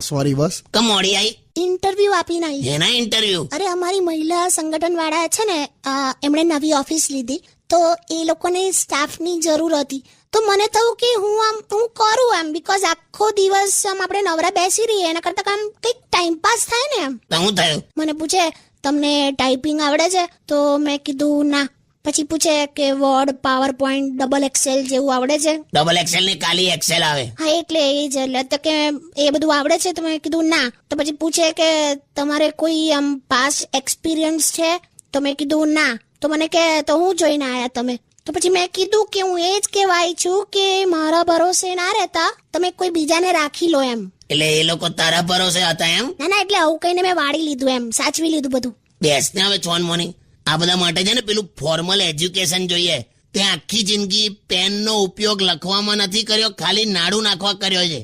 Sorry બસ. કમ મોડી આવી? Interview આપીને આવી. એના ઇન્ટરવ્યુ? અરે અમારી મહિલા સંગઠન વાળા છે ને, એમણે નવી ઓફિસ લીધી તો એ લોકોને સ્ટાફની જરૂર હતી. તો મને થયું કે હું કરું એમ, બીકોઝ આખો દિવસ આપણે નવરા બેસી રહીએ એના કરતા કામ કંઈક ટાઈમ પાસ થાય ને એમ. તો હું થયું? મને પૂછે તમને ટાઈપિંગ આવડે છે? તો મેં કીધું ના. પછી પૂછે કે word, power point, double XL જેવું આવડે છે? ડબલ એક્સેલ ને ખાલી એક્સેલ આવે. હા એટલે એ જ. એટલે તો કે એ બધું આવડે છે? તો મેં કીધું ના. તો પછી પૂછે કે તમારે કોઈ આમ પાસ એક્સપિરિયન્સ છે? તો મેં કીધું ના. તો મને કે તો હું જોઈને આયા તમે? તો પછી મેં કીધું કે હું એ જ કહેવાય છું કે મારા ભરોસે ના રહેતા, તમે કોઈ બીજાને રાખી લો એમ. એટલે એ લોકો તારા ભરોસે હતા એમ? ના એટલે આવું કહીને મેં વાળી લીધું એમ, સાચવી લીધું બધું. બેસ ને હવે ચોન મોની. આ બધા માટે છે ને પેલું ફોર્મલ એજ્યુકેશન જોઈએ. તે આખી જિંદગી પેનનો ઉપયોગ લખવામાં નથી કર્યો, ખાલી નાડું નાખવા કર્યો છે.